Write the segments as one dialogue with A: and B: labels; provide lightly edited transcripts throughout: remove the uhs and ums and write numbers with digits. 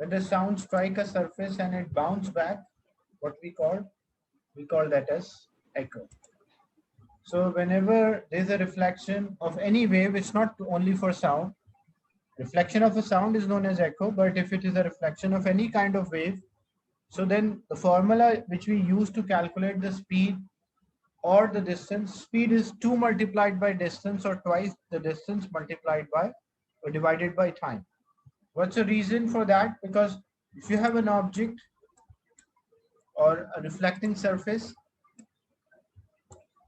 A: When the sound strike a surface and it bounce back, what we call that as echo. So whenever there's a reflection of any wave, it's not only for sound. Reflection of a sound is known as echo, but if it is a reflection of any kind of wave, so then the formula which we use to calculate the speed or the distance, speed is 2 multiplied by distance or twice the distance multiplied by or divided by time. What's the reason for that? Because if you have an object or a reflecting surface,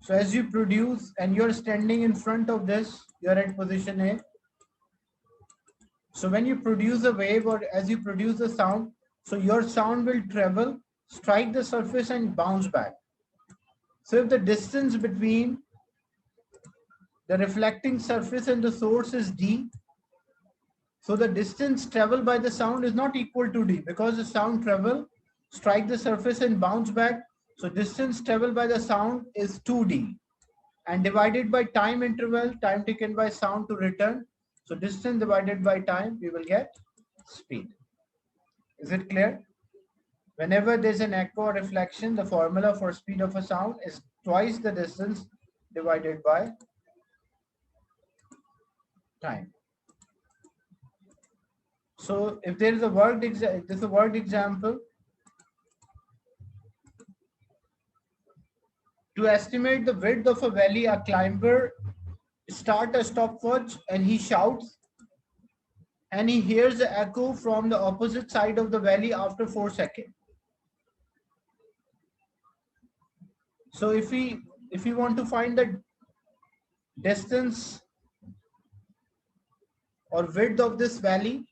A: so as you produce and you're standing in front of this, you're at position A. So when you produce a wave or as you produce a sound, so your sound will travel, strike the surface and bounce back. So if the distance between the reflecting surface and the source is d, so the distance traveled by the sound is not equal to d because the sound travel, strike the surface and bounce back. So distance traveled by the sound is 2d and divided by time interval, time taken by sound to return. So distance divided by time, we will get speed. Is it clear? Whenever there's an echo or reflection, the formula for speed of a sound is twice the distance divided by time. So if there is a worked example, to estimate the width of a valley, a climber start a stopwatch and he shouts and he hears the echo from the opposite side of the valley after 4 seconds. So if we want to find the distance or width of this valley,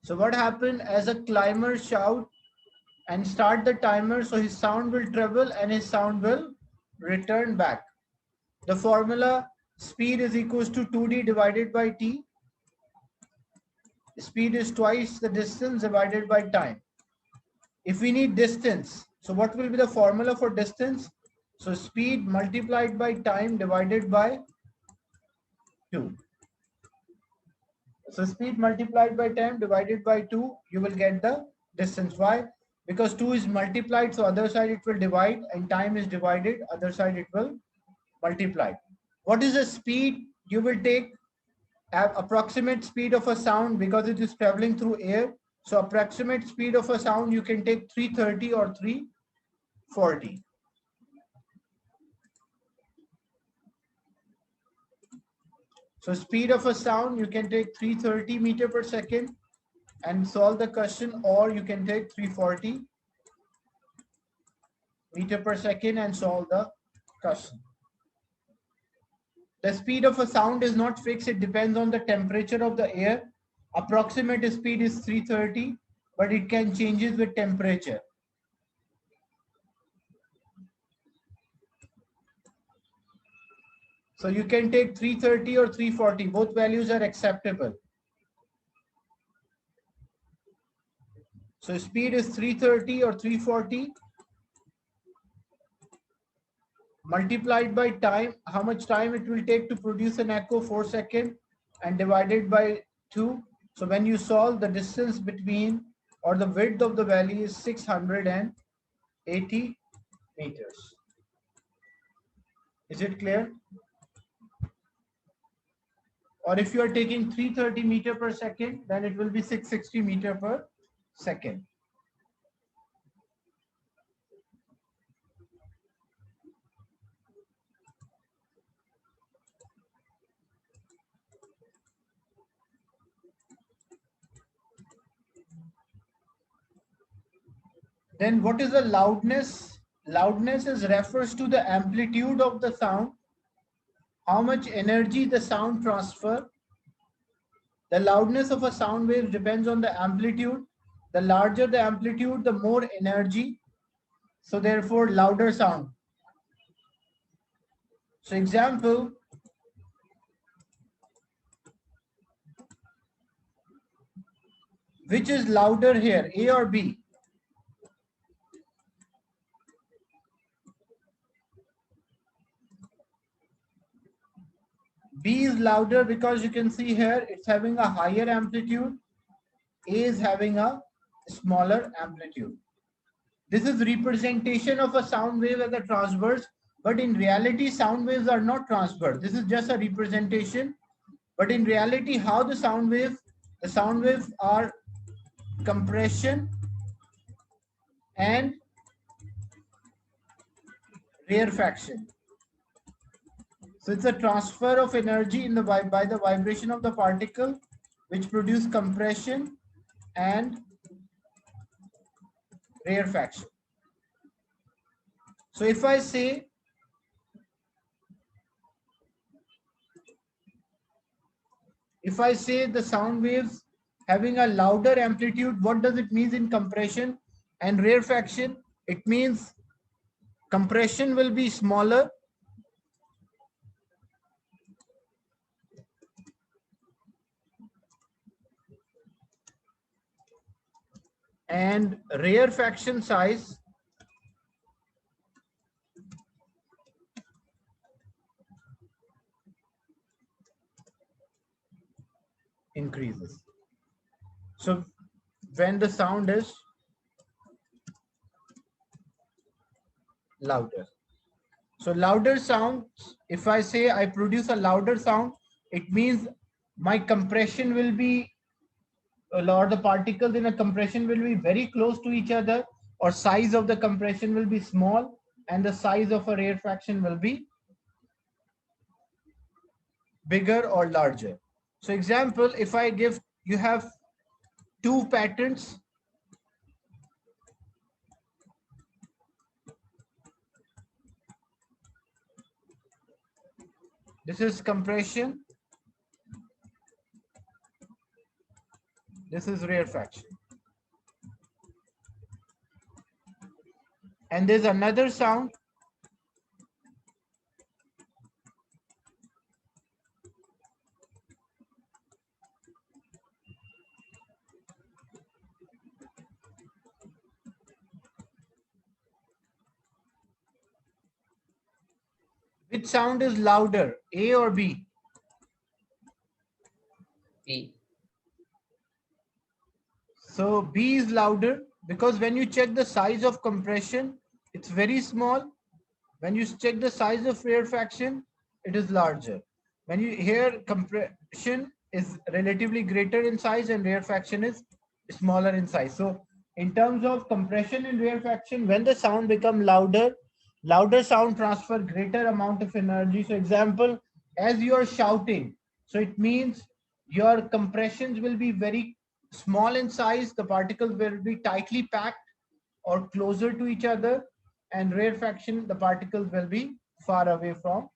A: so what happened as a climber shout and start the timer, so his sound will travel and his sound will return back. The formula speed is equals to 2d divided by t. Speed is twice the distance divided by time. If we need distance, so what will be the formula for distance? So speed multiplied by time divided by 2. So speed multiplied by time divided by 2, you will get the distance. Why? Because 2 is multiplied, so other side it will divide, and time is divided, other side it will multiply. What is the speed you will take? Approximate speed of a sound because it is traveling through air. So approximate speed of a sound you can take 330 or 340. So speed of a sound you can take 330 meter per second and solve the question, or you can take 340 meter per second and solve the question. The speed of a sound is not fixed, it depends on the temperature of the air. Approximate speed is 330, but it can changes with temperature. So you can take 330 or 340, both values are acceptable. So speed is 330 or 340 multiplied by time, how much time it will take to produce an echo, 4 seconds, and divided by 2. So when you solve, the distance between or the width of the valley is 680 meters. Is it clear? Or if you are taking 330 meter per second, then it will be 660 meter per second. Then what is the loudness? Loudness is refers to the amplitude of the sound, how much energy the sound transfer. The loudness of a sound wave depends on the amplitude. The larger the amplitude, the more energy. So therefore, louder sound. So example, which is louder here, A or B? B is louder because you can see here it's having a higher amplitude. A is having a smaller amplitude. This is representation of a sound wave as a transverse, but in reality, sound waves are not transverse. This is just a representation. But in reality, how the sound waves are compression and rarefaction. So it's a transfer of energy in the by the vibration of the particle, which produce compression and rarefaction. So if I say the sound waves having a louder amplitude, what does it mean in compression and rarefaction? It means compression will be smaller and rarefaction size increases. So when the sound is louder. So louder sounds, if I say I produce a louder sound, it means my compression will be, or the particles in a compression will be very close to each other, or size of the compression will be small and the size of a rarefaction will be bigger or larger. So example, if I give, you have two patterns. This is compression. This is rarefaction. And there's another sound. Which sound is louder, A or B?
B: B.
A: So B is louder because when you check the size of compression, it's very small. When you check the size of rarefaction, it is larger. When you hear compression is relatively greater in size and rarefaction is smaller in size. So in terms of compression and rarefaction, when the sound become louder, louder sound transfer greater amount of energy. So example, as you are shouting, so it means your compressions will be very small in size, the particles will be tightly packed or closer to each other, and rarefaction, the particles will be far away from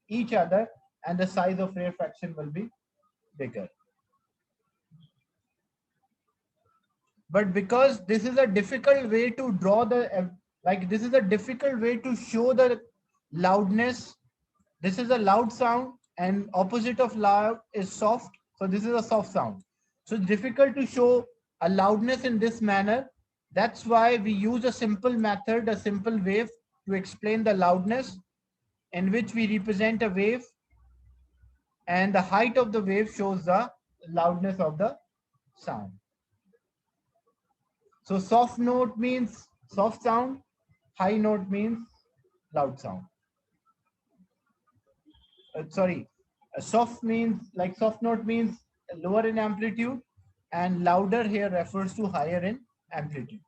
A: each other and the size of rarefaction will be bigger. But because this is a difficult way to draw the, like this is a difficult way to show the loudness. This is a loud sound and opposite of loud is soft. So this is a soft sound. So it's difficult to show a loudness in this manner. That's why we use a simple method, a simple wave to explain the loudness, in which we represent a wave and the height of the wave shows the loudness of the sound. So soft note means soft sound, high note means loud sound. Sorry, soft means, like soft note means lower in amplitude, and louder here refers to higher in amplitude.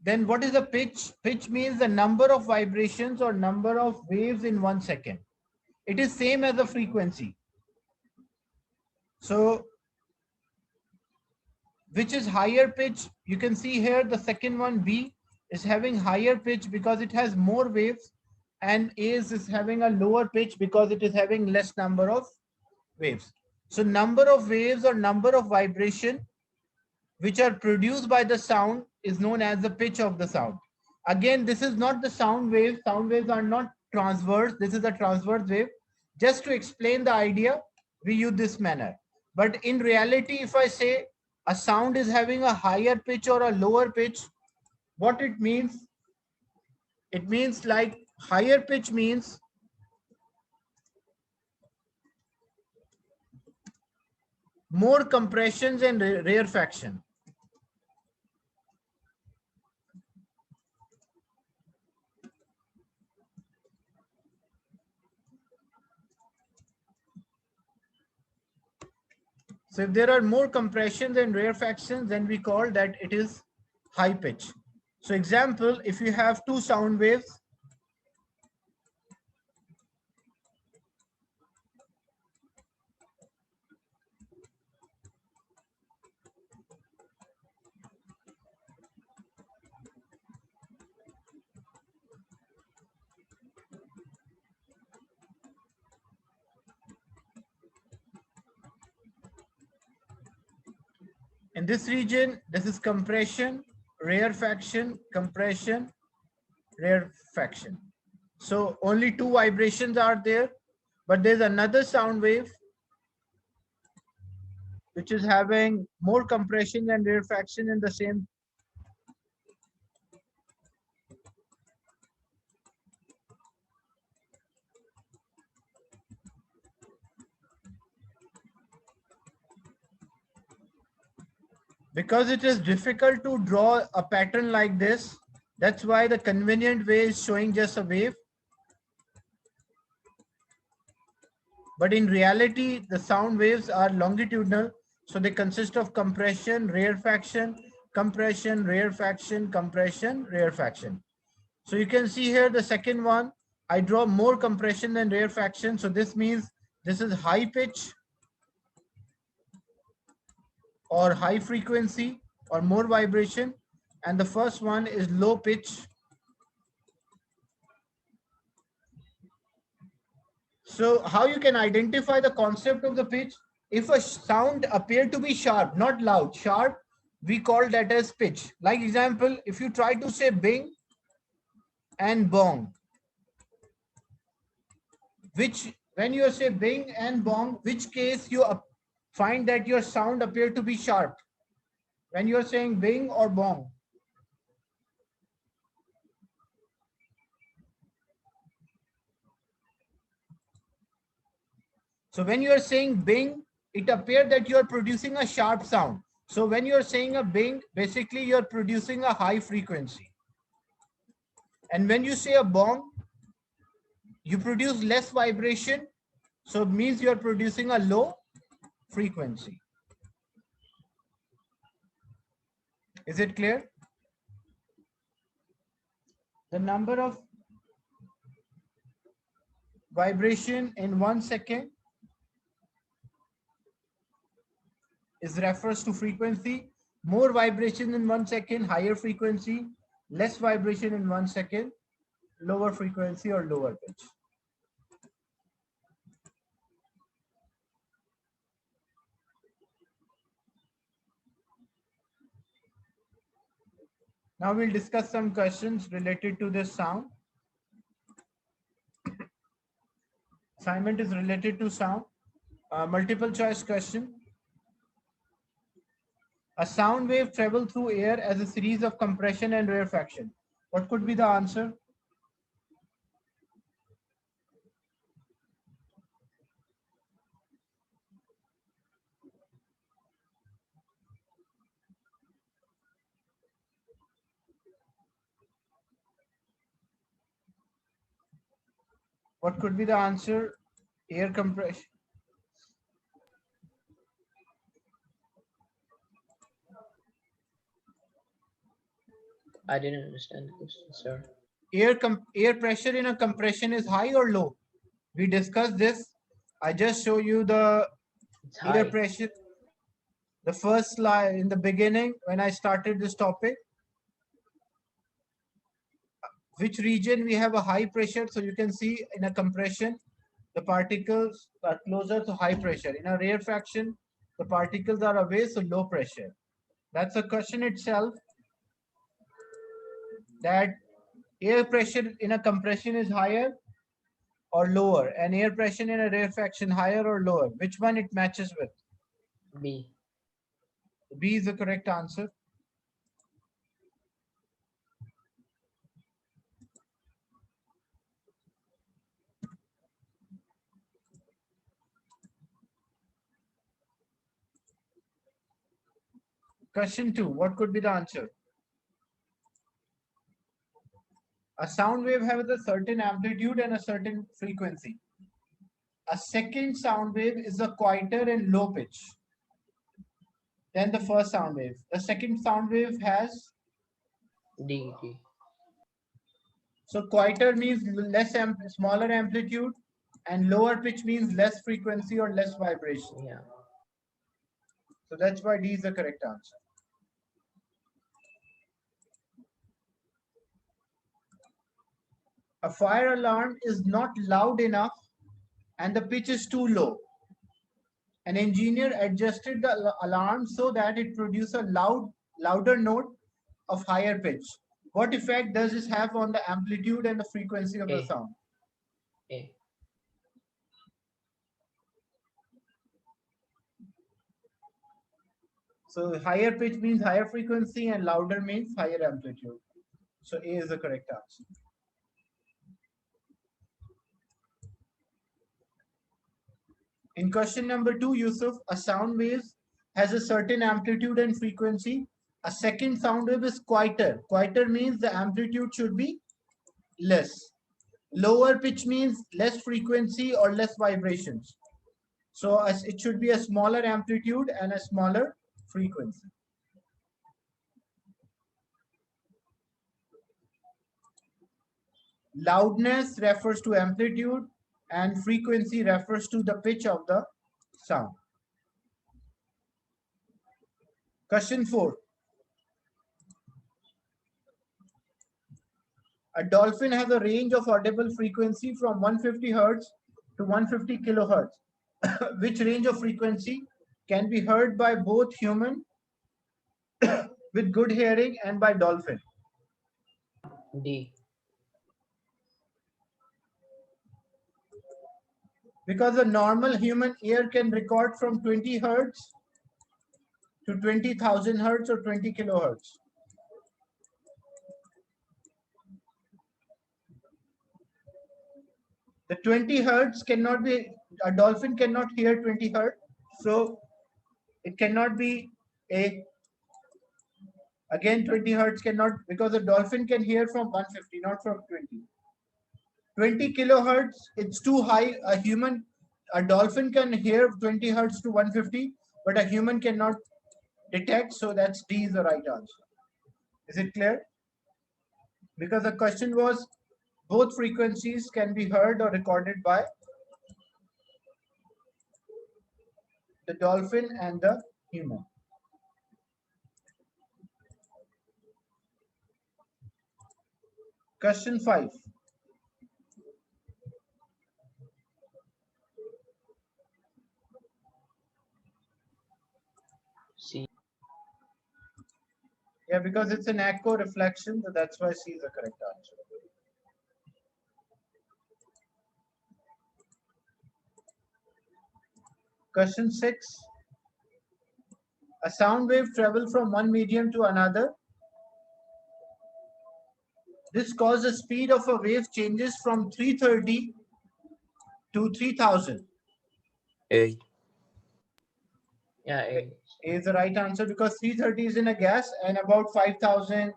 A: Then what is the pitch? Pitch means the number of vibrations or number of waves in 1 second. It is same as the frequency. So which is higher pitch? You can see here the second one, B, is having higher pitch because it has more waves, and A is having a lower pitch because it is having less number of waves. So number of waves or number of vibration which are produced by the sound is known as the pitch of the sound. Again, this is not the sound wave. Sound waves are not transverse. This is a transverse wave. Just to explain the idea, we use this manner. But in reality, if I say a sound is having a higher pitch or a lower pitch, what it means? It means like higher pitch means more compressions and rarefaction. So if there are more compressions and rarefactions, then we call that it is high pitch. So example, if you have two sound waves, in this region, this is compression, rarefaction, compression, rarefaction. So only two vibrations are there, but there's another sound wave which is having more compression and rarefaction in the same. Because it is difficult to draw a pattern like this, that's why the convenient way is showing just a wave. But in reality, the sound waves are longitudinal. So they consist of compression, rarefaction, compression, rarefaction, compression, rarefaction. So you can see here the second one, I draw more compression than rarefaction. So this means this is high pitch or high frequency or more vibration. And the first one is low pitch. So how you can identify the concept of the pitch? If a sound appear to be sharp, not loud, sharp, we call that as pitch. Like example, if you try to say bing and bong, which when you say bing and bong, which case you find that your sound appear to be sharp? When you're saying bing or bong? So when you are saying bing, it appears that you are producing a sharp sound. So when you're saying a bing, basically you're producing a high frequency. And when you say a bong, you produce less vibration. So it means you're producing a low frequency. Is it clear? The number of vibration in 1 second is refers to frequency. More vibration in 1 second, higher frequency. Less vibration in 1 second, lower frequency or lower pitch. Now we'll discuss some questions related to this sound. Assignment is related to sound. Multiple choice question. A sound wave travels through air as a series of compression and rarefaction. What could be the answer? What could be the answer? Air compression.
B: I didn't understand the question, sir.
A: Air pressure in a compression is high or low? We discussed this. I just show you the
B: It's
A: air
B: high.
A: pressure. The first slide in the beginning when I started this topic. Which region we have a high pressure? So you can see in a compression, the particles are closer to high pressure. In a rarefaction, the particles are away, so low pressure. That's a question itself, that air pressure in a compression is higher or lower, and air pressure in a rarefaction higher or lower. Which one it matches with?
B: B.
A: B is the correct answer. Question 2. What could be the answer? A sound wave has a certain amplitude and a certain frequency. A second sound wave is a quieter and low pitch than the first sound wave. The second sound wave has,
B: D.
A: so quieter means smaller amplitude, and lower pitch means less frequency or less vibration.
B: Yeah.
A: So that's why D is the correct answer. A fire alarm is not loud enough and the pitch is too low. An engineer adjusted the alarm so that it produces a louder note of higher pitch. What effect does this have on the amplitude and the frequency of the sound?
B: A.
A: So higher pitch means higher frequency and louder means higher amplitude. So A is the correct answer. In question number 2, Yusuf, a sound wave has a certain amplitude and frequency. A second sound wave is quieter. Quieter means the amplitude should be less. Lower pitch means less frequency or less vibrations. So it should be a smaller amplitude and a smaller frequency. Loudness refers to amplitude and frequency refers to the pitch of the sound. Question 4. A dolphin has a range of audible frequency from 150 Hertz to 150 kilohertz. Which range of frequency can be heard by both human with good hearing and by dolphin?
B: D.
A: Because a normal human ear can record from 20 Hertz to 20,000 Hertz or 20 kilohertz. The 20 Hertz cannot be, a dolphin cannot hear 20 Hertz, so it cannot be A. Again, 20 Hertz cannot, because a dolphin can hear from 150, not from 20. 20 kilohertz, it's too high. A dolphin can hear 20 Hertz to 150, but a human cannot detect, so that's D is the right answer. Is it clear? Because the question was, both frequencies can be heard or recorded by the dolphin and the human. Question 5.
B: C.
A: Yeah, because it's an echo reflection, so that's why C is the correct answer. Question 6. A sound wave travels from one medium to another. This causes the speed of a wave changes from 330 to 3000.
C: A.
B: Yeah, A.
A: A is the right answer because 330 is in a gas and about 5,000,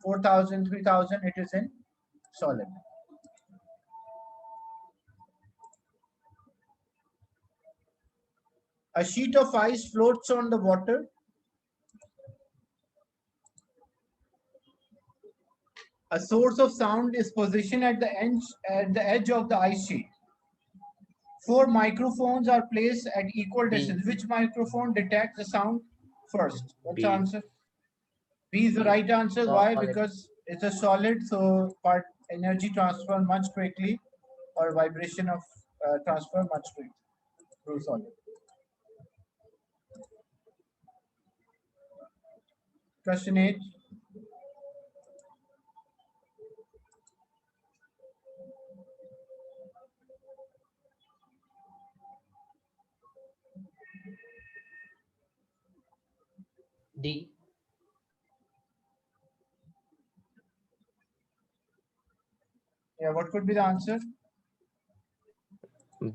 A: 4,000, 3,000 it is in solid. A sheet of ice floats on the water. A source of sound is positioned at the edge of the ice sheet. 4 microphones are placed at equal distance. Which microphone detects the sound first? What's
C: B.
A: the answer? B is the right answer. Why? Because it's a solid, so energy transfer much quickly, or vibration of transfer much quickly through solid. Question 8.
B: D.
A: Yeah, what could be the answer?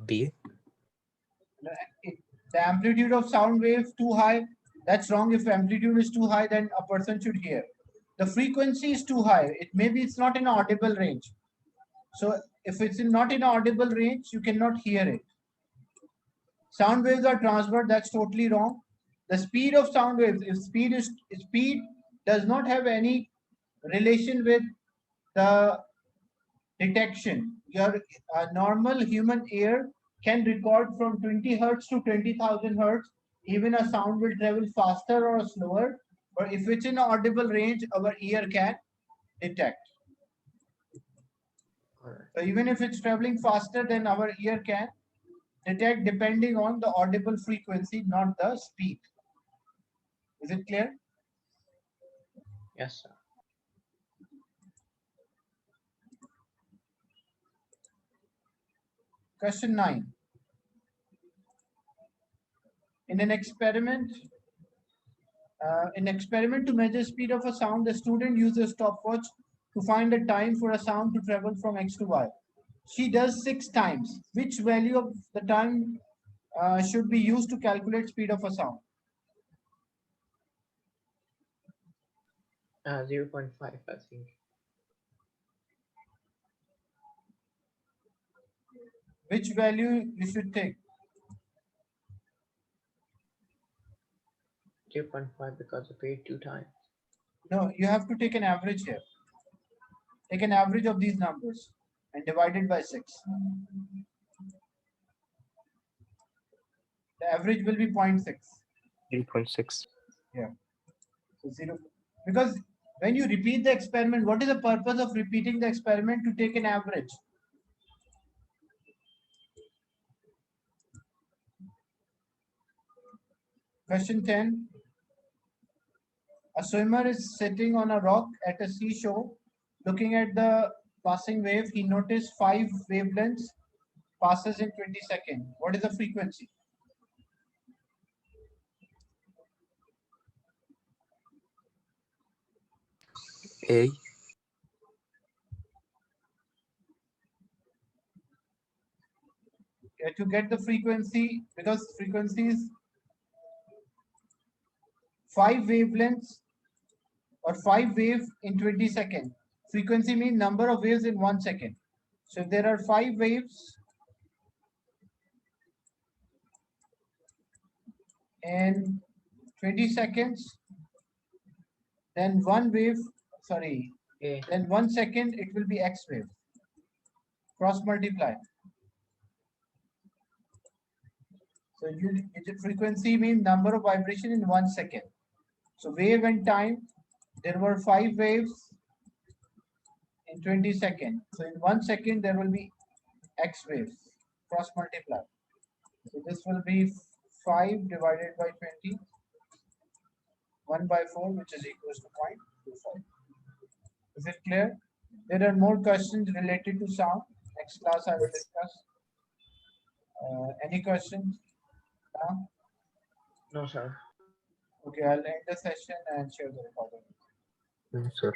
C: B.
A: The amplitude of sound wave too high, That's wrong. If amplitude is too high, then a person should hear. The frequency is too high. Maybe it's not in audible range. So if it's not in audible range, you cannot hear it. Sound waves are transverse. That's totally wrong. The speed of sound waves, if speed does not have any relation with the detection. Your normal human ear can record from 20 hertz to 20,000 hertz. Even a sound will travel faster or slower. But if it's in audible range, our ear can detect.
B: Alright.
A: So even if it's traveling faster, then our ear can detect depending on the audible frequency, not the speed. Is it clear?
B: Yes, sir.
A: Question 9. In an experiment to measure speed of a sound, the student uses a stopwatch to find a time for a sound to travel from X to Y. She does 6 times. Which value of the time should be used to calculate speed of a sound?
B: 0.5, I think.
A: Which value you should take?
B: 0.5 because I paid 2 times.
A: No, you have to take an average here. Take an average of these numbers and divide it by 6. The average will be 0.6.
C: 3.6.
A: Yeah. So 0. Because when you repeat the experiment, what is the purpose of repeating the experiment? To take an average. Question 10. A swimmer is sitting on a rock at a seashore, looking at the passing wave. He noticed 5 wavelengths passes in 20 seconds. What is the frequency?
C: A.
A: To get the frequency, because frequency is 5 wavelengths or 5 waves in 20 seconds. Frequency means number of waves in 1 second. So if there are 5 waves in 20 seconds, then 1 wave, then 1 second, it will be X wave. Cross multiply. So frequency means number of vibration in 1 second. So wave and time, there were 5 waves in 20 seconds. So in 1 second, there will be X waves. Cross multiply. So this will be 5 divided by 20. 1 by 4, which is equals to 0.25. Is it clear? There are more questions related to sound. Next class I will discuss. Any questions?
B: No, sir.
A: Okay, I'll end the session and share the recording.
C: No, sir.